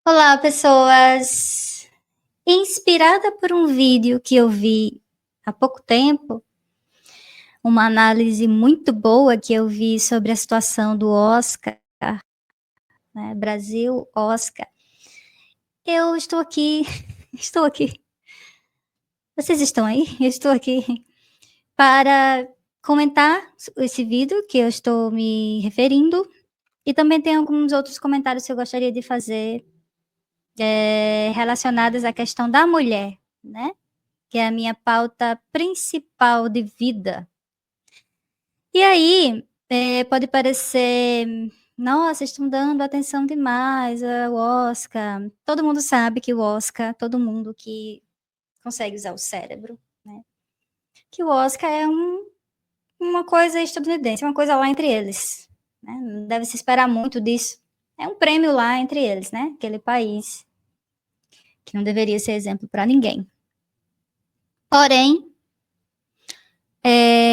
Olá, pessoas! Inspirada por um vídeo que eu vi há pouco tempo, uma análise muito boa que eu vi sobre a situação do Oscar, né, Brasil, Oscar. Eu estou aqui, estou aqui. Vocês estão aí? Eu estou aqui para comentar esse vídeo que eu estou me referindo e também tem alguns outros comentários que eu gostaria de fazer relacionados à questão da mulher, né? Que é a minha pauta principal de vida. E aí, pode parecer, nossa, estão dando atenção demais ao Oscar. Todo mundo sabe que o Oscar, todo mundo que consegue usar o cérebro, né? Que o Oscar é uma coisa estadunidense, uma coisa lá entre eles. Né? Não deve se esperar muito disso. É um prêmio lá entre eles, né? Aquele país que não deveria ser exemplo para ninguém. Porém,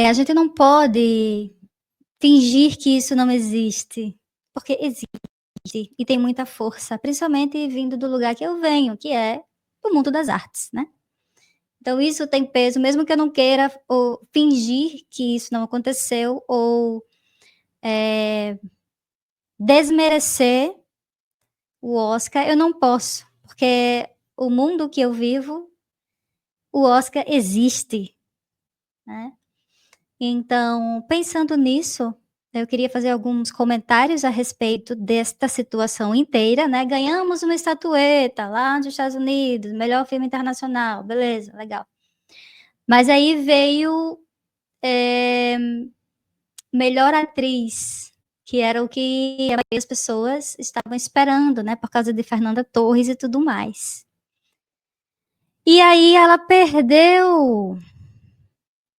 a gente não pode fingir que isso não existe, porque existe e tem muita força, principalmente vindo do lugar que eu venho, que é o mundo das artes, né? Então isso tem peso, mesmo que eu não queira ou fingir que isso não aconteceu ou desmerecer o Oscar, eu não posso, porque o mundo que eu vivo, o Oscar existe, né? Então, pensando nisso, eu queria fazer alguns comentários a respeito desta situação inteira, né? Ganhamos uma estatueta lá nos Estados Unidos, melhor filme internacional, beleza, legal. Mas aí veio melhor atriz, que era o que as pessoas estavam esperando, né? Por causa de Fernanda Torres e tudo mais. E aí ela perdeu.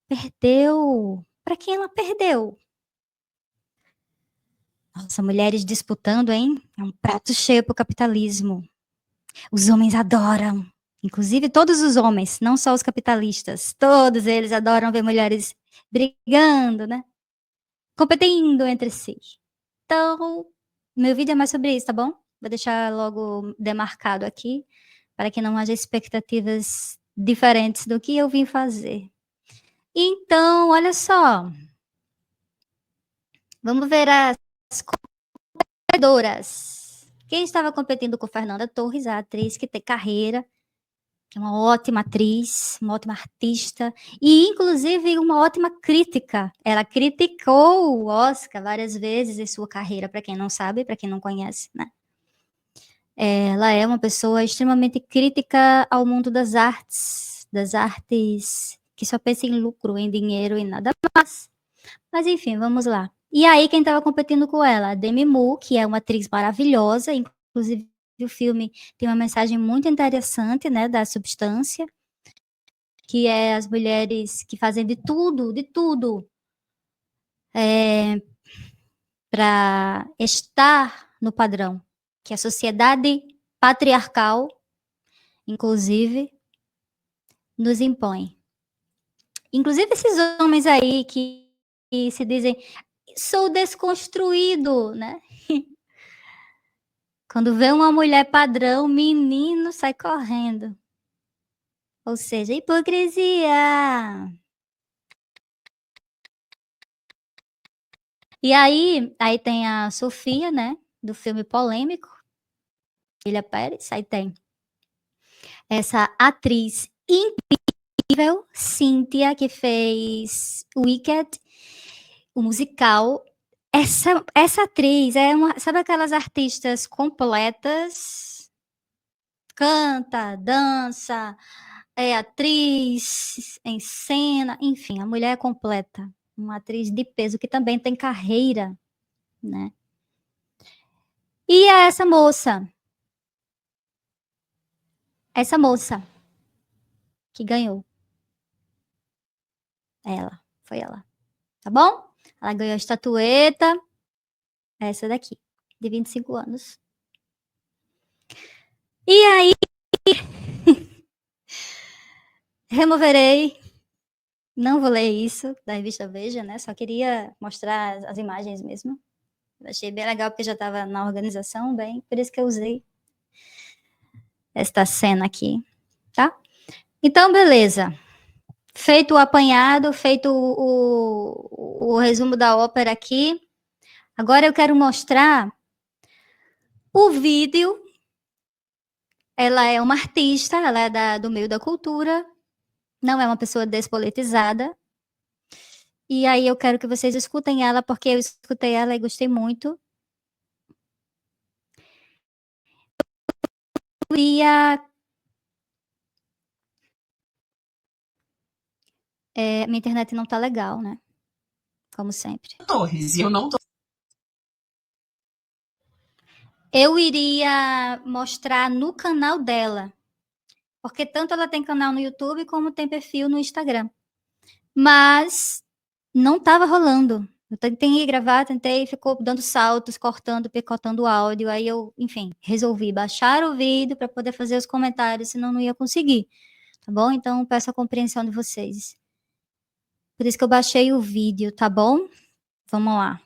Perdeu. Para quem ela perdeu? Nossa, mulheres disputando, hein? É um prato cheio pro capitalismo. Os homens adoram. Inclusive todos os homens, não só os capitalistas. Todos eles adoram ver mulheres brigando, né? Competindo entre si. Então, meu vídeo é mais sobre isso, tá bom? Vou deixar logo demarcado aqui, para que não haja expectativas diferentes do que eu vim fazer. Então, olha só. Vamos ver as competidoras. Quem estava competindo com Fernanda Torres, a atriz que tem carreira, que é uma ótima atriz, uma ótima artista e, inclusive, uma ótima crítica. Ela criticou o Oscar várias vezes em sua carreira, para quem não sabe, para quem não conhece, né? Ela é uma pessoa extremamente crítica ao mundo das artes que só pensa em lucro, em dinheiro e nada mais. Mas enfim, vamos lá. E aí, quem estava competindo com ela? A Demi Moore, que é uma atriz maravilhosa, inclusive o filme tem uma mensagem muito interessante, né, da substância, que é as mulheres que fazem de tudo, para estar no padrão, que a sociedade patriarcal, inclusive, nos impõe. Inclusive esses homens aí que se dizem, sou desconstruído, né? Quando vê uma mulher padrão, menino sai correndo. Ou seja, hipocrisia. E aí tem a Sofia, né? Do filme polêmico, Emília Pérez. Aí tem essa atriz incrível, Cíntia, que fez Wicked, o musical. Essa atriz é uma. Sabe aquelas artistas completas? Canta, dança, é atriz, encena, enfim, a mulher é completa. Uma atriz de peso que também tem carreira, né? E é essa moça que ganhou, foi ela, tá bom? Ela ganhou a estatueta, essa daqui, de 25 anos. E aí, removerei, não vou ler isso da revista Veja, né? Só queria mostrar as imagens mesmo. Eu achei bem legal porque já estava na organização, bem, por isso que eu usei. esta cena aqui, tá? Então, beleza. Feito o apanhado, feito o resumo da ópera aqui. Agora eu quero mostrar o vídeo. Ela é uma artista, ela é do meio da cultura, não é uma pessoa despolitizada. E aí eu quero que vocês escutem ela, porque eu escutei ela e gostei muito. Minha internet não tá legal, né? Como sempre. Torres, e eu não tô. Eu iria mostrar no canal dela, porque tanto ela tem canal no YouTube como tem perfil no Instagram. Mas não estava rolando. Eu tentei gravar, ficou dando saltos, cortando, picotando o áudio. Aí eu, enfim, resolvi baixar o vídeo para poder fazer os comentários, senão não ia conseguir. Tá bom? Então peço a compreensão de vocês. Por isso que eu baixei o vídeo, tá bom? Vamos lá.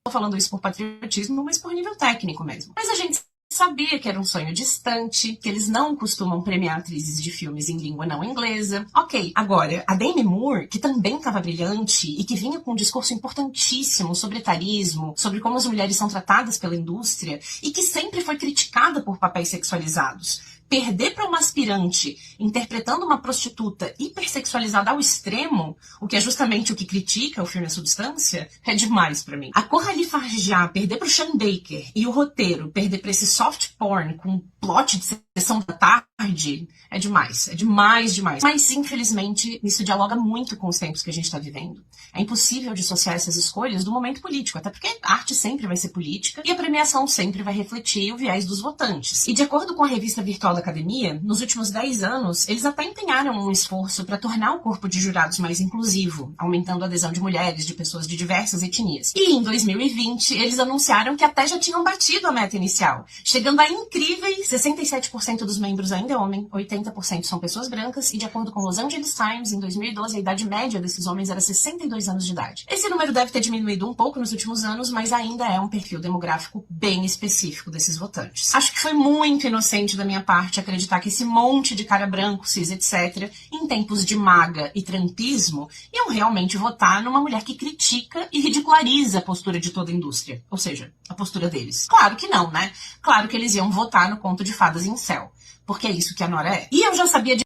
Tô falando isso por patriotismo, mas por nível técnico mesmo. Mas a gente sabia que era um sonho distante, que eles não costumam premiar atrizes de filmes em língua não inglesa. Ok, agora, a Demi Moore, que também estava brilhante e que vinha com um discurso importantíssimo sobre etarismo, sobre como as mulheres são tratadas pela indústria e que sempre foi criticada por papéis sexualizados. Perder para uma aspirante interpretando uma prostituta hipersexualizada ao extremo, o que é justamente o que critica o filme A Substância, é demais para mim. A Coralie Farjá perder para o Sean Baker e o roteiro perder para esse soft porn com plot de sessão da tarde, é demais. É demais, demais. Mas, infelizmente, isso dialoga muito com os tempos que a gente está vivendo. É impossível dissociar essas escolhas do momento político, até porque a arte sempre vai ser política e a premiação sempre vai refletir o viés dos votantes. E de acordo com a revista virtual da Academia, nos últimos 10 anos, eles até empenharam um esforço para tornar o corpo de jurados mais inclusivo, aumentando a adesão de mulheres, de pessoas de diversas etnias. E em 2020, eles anunciaram que até já tinham batido a meta inicial, chegando a incríveis 67% dos membros ainda é homem, 80% são pessoas brancas, e de acordo com Los Angeles Times, em 2012, a idade média desses homens era 62 anos de idade. Esse número deve ter diminuído um pouco nos últimos anos, mas ainda é um perfil demográfico bem específico desses votantes. Acho que foi muito inocente da minha parte acreditar que esse monte de cara branco, cis, etc., em tempos de maga e trampismo, iam realmente votar numa mulher que critica e ridiculariza a postura de toda a indústria, ou seja, a postura deles. Claro que não, né? Claro que eles iam votar no conto de fadas em céu, porque é isso que a Nora é. E eu já sabia de...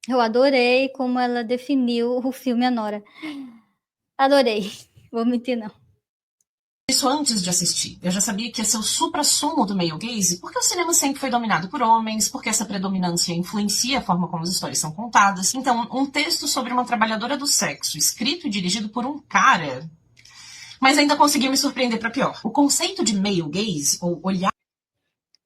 Eu adorei como ela definiu o filme A Nora. Adorei. Vou mentir, não. Isso antes de assistir. Eu já sabia que ia ser o supra-sumo do male gaze, porque o cinema sempre foi dominado por homens, porque essa predominância influencia a forma como as histórias são contadas. Então, um texto sobre uma trabalhadora do sexo, escrito e dirigido por um cara, mas ainda conseguiu me surpreender para pior. O conceito de male gaze, ou olhar...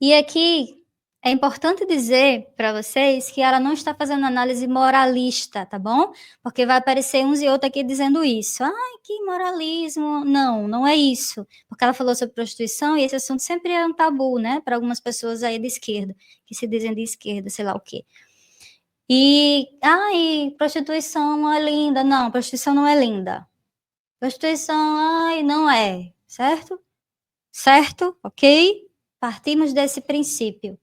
E aqui é importante dizer para vocês que ela não está fazendo análise moralista, tá bom? Porque vai aparecer uns e outros aqui dizendo isso. Ai, que moralismo. Não, não é isso. Porque ela falou sobre prostituição e esse assunto sempre é um tabu, né? Para algumas pessoas aí de esquerda, que se dizem de esquerda, sei lá o quê. Ai, prostituição é linda. Não, prostituição não é linda. Prostituição, ai, não é. Certo? Certo? Ok? Partimos desse princípio.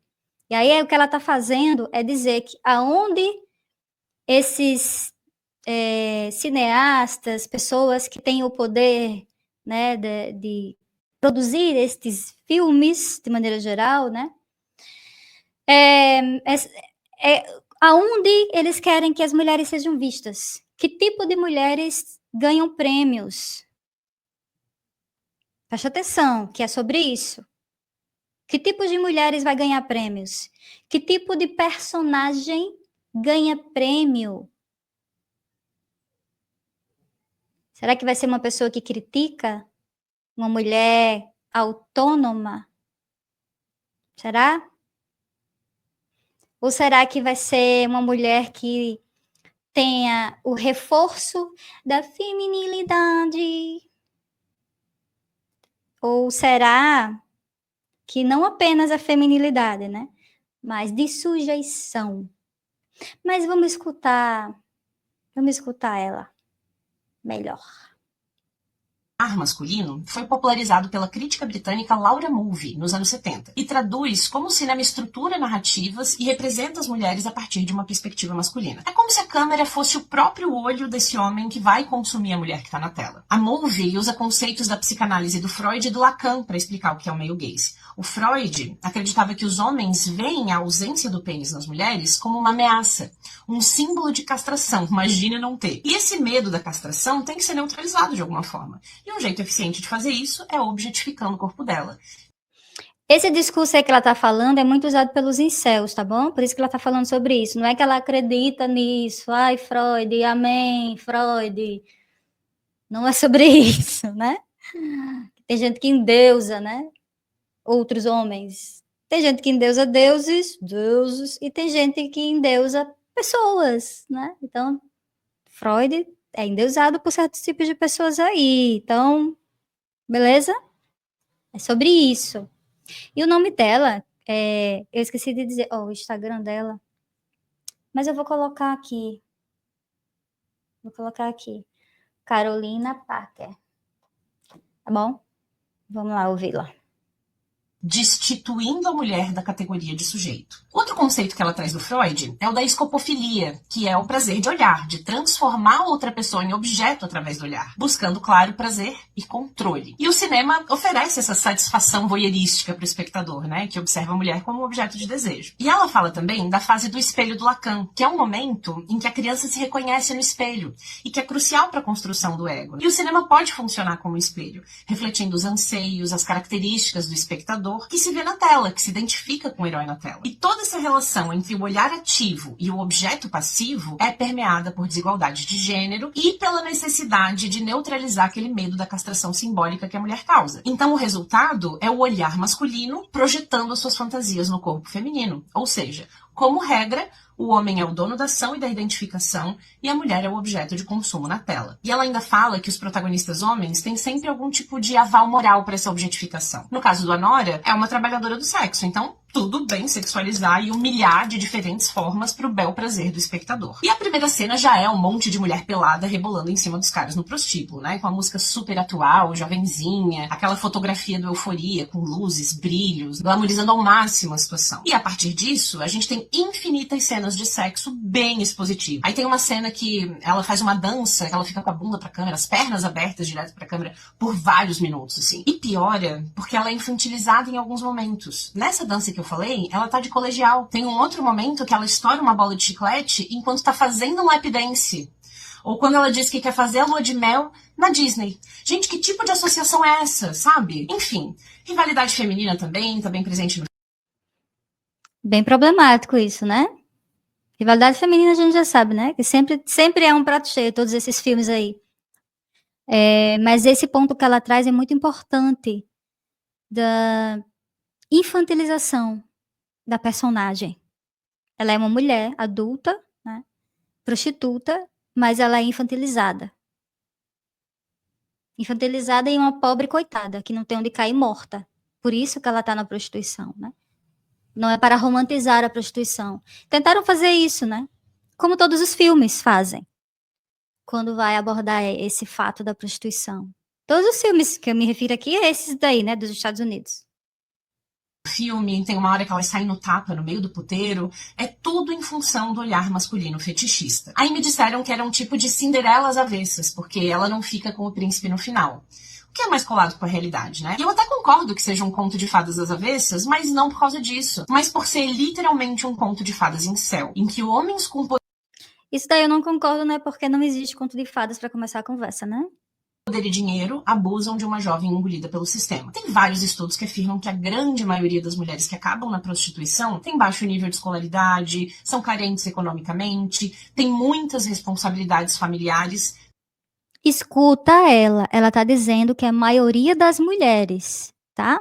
E aí o que ela está fazendo é dizer que aonde esses cineastas, pessoas que têm o poder, né, de produzir estes filmes de maneira geral, né, aonde eles querem que as mulheres sejam vistas? Que tipo de mulheres ganham prêmios? Preste atenção, que é sobre isso. Que tipo de mulheres vai ganhar prêmios? Que tipo de personagem ganha prêmio? Será que vai ser uma pessoa que critica? Uma mulher autônoma? Será? Ou será que vai ser uma mulher que tenha o reforço da feminilidade? Ou será que não apenas a feminilidade, né? Mas de sujeição. Mas vamos escutar ela melhor. masculino foi popularizado pela crítica britânica Laura Mulvey nos anos 70 e traduz como o cinema estrutura narrativas e representa as mulheres a partir de uma perspectiva masculina. É como se a câmera fosse o próprio olho desse homem que vai consumir a mulher que está na tela. A Mulvey usa conceitos da psicanálise do Freud e do Lacan para explicar o que é o male gaze. O Freud acreditava que os homens veem a ausência do pênis nas mulheres como uma ameaça, um símbolo de castração, imagine não ter. E esse medo da castração tem que ser neutralizado de alguma forma. E um jeito eficiente de fazer isso é objetificando o corpo dela. Esse discurso aí que ela tá falando é muito usado pelos incels, tá bom? Por isso que ela tá falando sobre isso. Não é que ela acredita nisso. Ai, Freud, amém, Freud. Não é sobre isso, né? Tem gente que endeusa, né? Outros homens. Tem gente que endeusa deuses, e tem gente que endeusa pessoas, né? Então, Freud é endeusado por certos tipos de pessoas aí. Então, beleza? É sobre isso. E o nome dela, eu esqueci de dizer, o Instagram dela, mas eu vou colocar aqui. Carolina Parker. Tá bom? Vamos lá ouvi-la. Destituindo a mulher da categoria de sujeito. Outro conceito que ela traz do Freud é o da escopofilia, que é o prazer de olhar, de transformar outra pessoa em objeto através do olhar, buscando, claro, prazer e controle. E o cinema oferece essa satisfação voyeurística para o espectador, né, que observa a mulher como um objeto de desejo. E ela fala também da fase do espelho do Lacan, que é um momento em que a criança se reconhece no espelho e que é crucial para a construção do ego. E o cinema pode funcionar como um espelho, refletindo os anseios, as características do espectador, que se vê na tela, que se identifica com o herói na tela. E toda essa relação entre o olhar ativo e o objeto passivo é permeada por desigualdade de gênero e pela necessidade de neutralizar aquele medo da castração simbólica que a mulher causa. Então o resultado é o olhar masculino projetando as suas fantasias no corpo feminino. Ou seja, como regra, o homem é o dono da ação e da identificação e a mulher é o objeto de consumo na tela. E ela ainda fala que os protagonistas homens têm sempre algum tipo de aval moral para essa objetificação. No caso do Anora, é uma trabalhadora do sexo, então tudo bem sexualizar e humilhar de diferentes formas para o bel prazer do espectador. E a primeira cena já é um monte de mulher pelada rebolando em cima dos caras no prostíbulo, né? Com a música super atual, jovenzinha, aquela fotografia do Euforia com luzes, brilhos, glamorizando ao máximo a situação. E a partir disso, a gente tem infinitas cenas de sexo bem expositivas. Aí tem uma cena que ela faz uma dança, que ela fica com a bunda pra câmera, as pernas abertas direto pra câmera por vários minutos, assim. E piora, porque ela é infantilizada em alguns momentos. Nessa dança que eu falei, ela tá de colegial. Tem um outro momento que ela estoura uma bola de chiclete enquanto tá fazendo um lap dance. Ou quando ela diz que quer fazer a lua de mel na Disney. Gente, que tipo de associação é essa, sabe? Enfim, rivalidade feminina também, tá bem presente no... Bem problemático isso, né? Rivalidade feminina a gente já sabe, né? Que sempre é um prato cheio, todos esses filmes aí. Mas esse ponto que ela traz é muito importante, da infantilização da personagem. Ela é uma mulher adulta, né? Prostituta, mas ela é infantilizada. Infantilizada e uma pobre coitada, que não tem onde cair morta. Por isso que ela está na prostituição, né? Não é para romantizar a prostituição. Tentaram fazer isso, né? Como todos os filmes fazem, quando vai abordar esse fato da prostituição. Todos os filmes que eu me refiro aqui é esses daí, né, dos Estados Unidos. Filme, tem uma hora que elas saem no tapa no meio do puteiro, é tudo em função do olhar masculino fetichista. Aí me disseram que era um tipo de Cinderela às avessas, porque ela não fica com o príncipe no final. O que é mais colado com a realidade, né? E eu até concordo que seja um conto de fadas às avessas, mas não por causa disso, mas por ser literalmente um conto de fadas incel, em que homens com Isso daí eu não concordo, né, porque não existe conto de fadas para começar a conversa, né? poder e dinheiro abusam de uma jovem engolida pelo sistema. Tem vários estudos que afirmam que a grande maioria das mulheres que acabam na prostituição tem baixo nível de escolaridade, são carentes economicamente, tem muitas responsabilidades familiares. Escuta ela tá dizendo que é a maioria das mulheres, tá?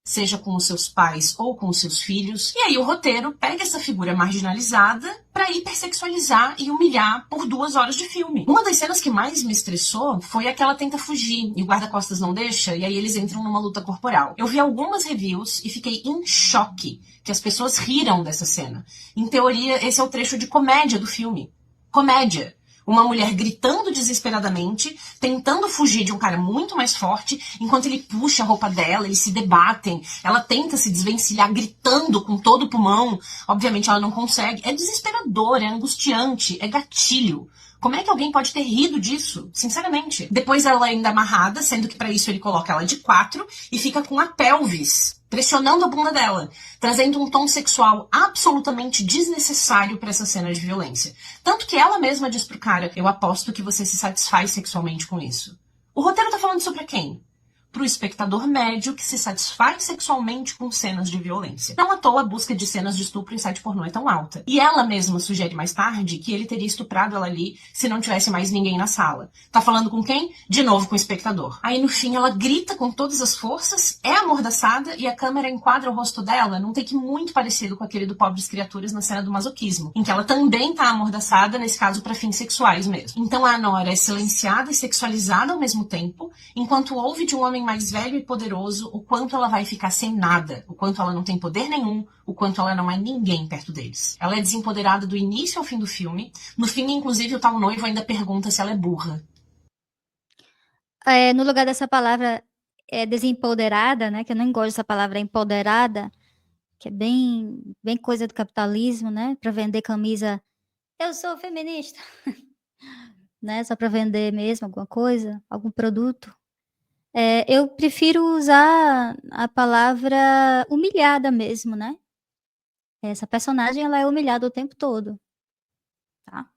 Seja com os seus pais ou com os seus filhos. E aí o roteiro pega essa figura marginalizada pra hipersexualizar e humilhar por 2 horas de filme. Uma das cenas que mais me estressou foi a que ela tenta fugir e o guarda-costas não deixa, e aí eles entram numa luta corporal. Eu vi algumas reviews e fiquei em choque que as pessoas riram dessa cena. Em teoria, esse é o trecho de comédia do filme. Comédia. Uma mulher gritando desesperadamente, tentando fugir de um cara muito mais forte, enquanto ele puxa a roupa dela, eles se debatem, ela tenta se desvencilhar gritando com todo o pulmão, obviamente ela não consegue. É desesperador, é angustiante, é gatilho. Como é que alguém pode ter rido disso? Sinceramente. Depois ela é ainda amarrada, sendo que para isso ele coloca ela de 4 e fica com a pelvis pressionando a bunda dela, trazendo um tom sexual absolutamente desnecessário para essa cena de violência. Tanto que ela mesma diz pro cara, eu aposto que você se satisfaz sexualmente com isso. O roteiro tá falando isso pra quem? Pro espectador médio que se satisfaz sexualmente com cenas de violência. Não à toa a busca de cenas de estupro em site pornô é tão alta. E ela mesma sugere mais tarde que ele teria estuprado ela ali se não tivesse mais ninguém na sala. Tá falando com quem? De novo com o espectador. Aí no fim ela grita com todas as forças, é amordaçada e a câmera enquadra o rosto dela num take muito parecido com aquele do Pobres Criaturas na cena do masoquismo, em que ela também tá amordaçada, nesse caso para fins sexuais mesmo. Então a Nora é silenciada e sexualizada ao mesmo tempo, enquanto ouve de um homem mais velho e poderoso o quanto ela vai ficar sem nada, o quanto ela não tem poder nenhum, o quanto ela não é ninguém perto deles. Ela é desempoderada do início ao fim do filme. No fim, inclusive, o tal noivo ainda pergunta se ela é burra. No lugar dessa palavra desempoderada, né, que eu não gosto dessa palavra empoderada, que é bem coisa do capitalismo, né, para vender camisa, eu sou feminista, né, só para vender mesmo alguma coisa, algum produto. Eu prefiro usar a palavra humilhada mesmo, né? Essa personagem, ela é humilhada o tempo todo, tá?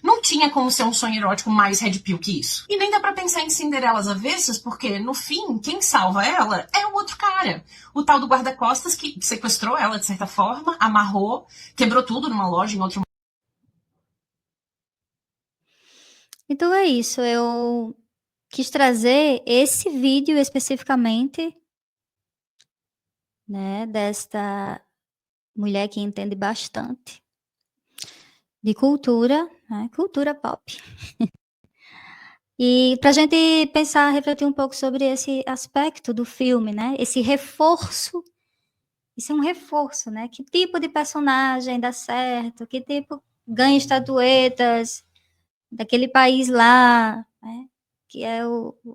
Não tinha como ser um sonho erótico mais red pill que isso. E nem dá pra pensar em Cinderelas avessas, porque, no fim, quem salva ela é o outro cara. O tal do guarda-costas que sequestrou ela, de certa forma, amarrou, quebrou tudo numa loja em outro... Então é isso, eu quis trazer esse vídeo especificamente, né, desta mulher que entende bastante de cultura, né, cultura pop. E pra gente pensar, refletir um pouco sobre esse aspecto do filme, né, esse reforço, isso é um reforço, né, que tipo de personagem dá certo, que tipo ganha estatuetas daquele país lá, né, que é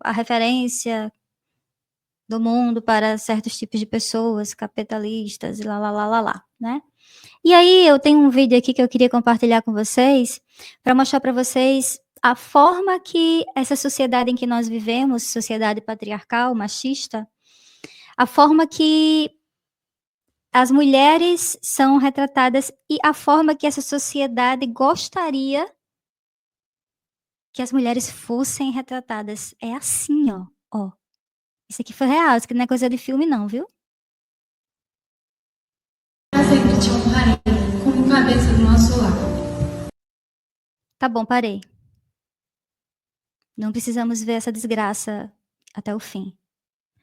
a referência do mundo para certos tipos de pessoas, capitalistas, e lá, né. E aí eu tenho um vídeo aqui que eu queria compartilhar com vocês, para mostrar para vocês a forma que essa sociedade em que nós vivemos, sociedade patriarcal, machista, a forma que as mulheres são retratadas e a forma que essa sociedade gostaria que as mulheres fossem retratadas. É assim, ó. Isso aqui foi real, isso aqui não é coisa de filme não, viu? Sempre te honrarei como cabeça do nosso lar. Tá bom, parei. Não precisamos ver essa desgraça até o fim.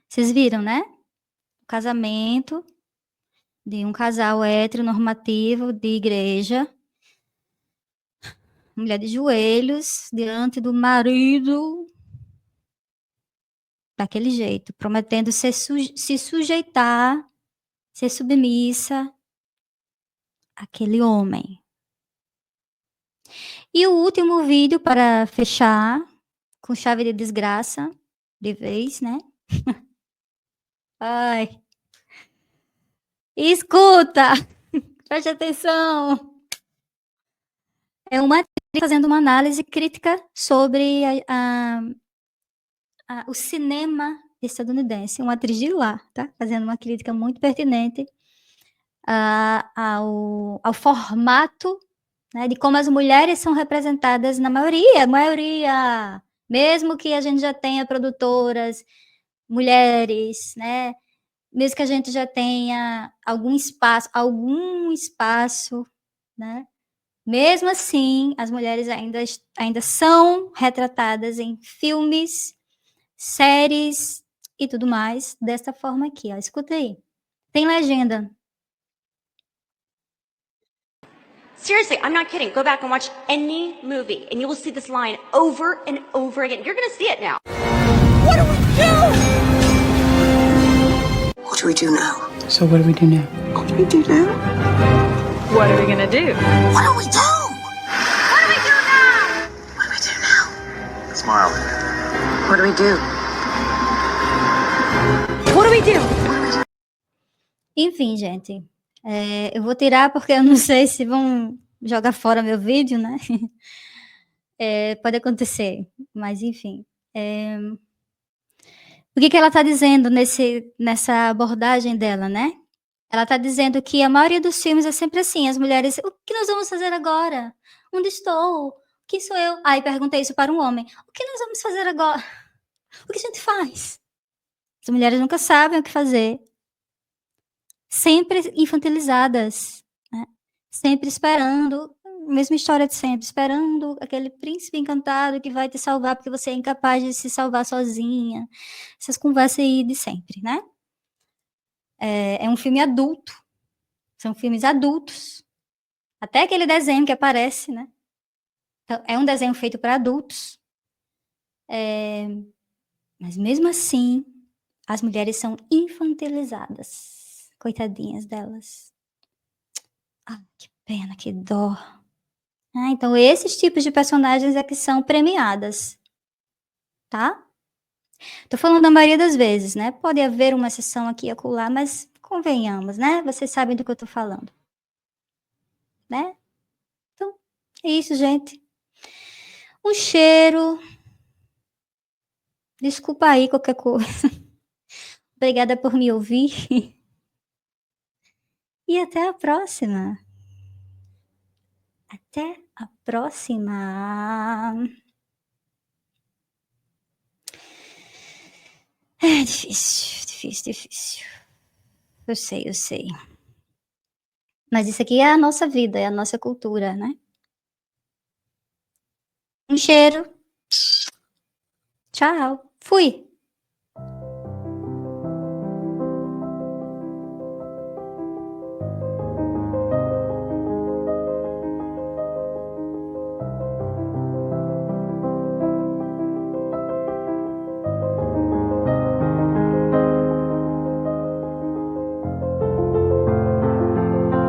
Vocês viram, né? O casamento de um casal heteronormativo de igreja, mulher de joelhos diante do marido, daquele jeito, prometendo se sujeitar, ser submissa àquele homem. E o último vídeo para fechar, com chave de desgraça, de vez, né? Ai. Escuta! Preste atenção! É uma atriz fazendo uma análise crítica sobre o cinema estadunidense, uma atriz de lá, tá? Fazendo uma crítica muito pertinente ao formato, né, de como as mulheres são representadas na maioria, mesmo que a gente já tenha produtoras, mulheres, né, mesmo que a gente já tenha algum espaço, né, mesmo assim, as mulheres ainda são retratadas em filmes, séries e tudo mais, desta forma aqui, ó, escuta aí. Tem legenda. Seriously, I'm not kidding. Go back and watch any movie, and you will see this line over and over again. You're going to see it now. What do we do? What do we do now? So what do we do now? What do we do now? What are we gonna do? What do we do? Smile. What do we do? What do we do? Enfim, gente, eu vou tirar porque eu não sei se vão jogar fora meu vídeo, né? Pode acontecer, mas enfim. O que ela está dizendo nessa abordagem dela, né? Ela está dizendo que a maioria dos filmes é sempre assim, as mulheres, o que nós vamos fazer agora? Onde estou? Quem sou eu? Aí perguntei isso para um homem. O que nós vamos fazer agora? O que a gente faz? As mulheres nunca sabem o que fazer. Sempre infantilizadas, né? Sempre esperando, mesma história de sempre, esperando aquele príncipe encantado que vai te salvar porque você é incapaz de se salvar sozinha. Essas conversas aí de sempre, né? É um filme adulto. São filmes adultos. Até aquele desenho que aparece, né? Então, é um desenho feito para adultos. Mas mesmo assim, as mulheres são infantilizadas. Coitadinhas delas. Ah, que pena, que dó. Então, esses tipos de personagens é que são premiadas. Tá? Tô falando da maioria das vezes, né? Pode haver uma exceção aqui e acolá, mas convenhamos, né? Vocês sabem do que eu tô falando. Né? Então, é isso, gente. Um cheiro. Desculpa aí qualquer coisa. Obrigada por me ouvir. E até a próxima. Até a próxima. É difícil, difícil, difícil. Eu sei. Mas isso aqui é a nossa vida, é a nossa cultura, né? Um cheiro. Tchau. Fui.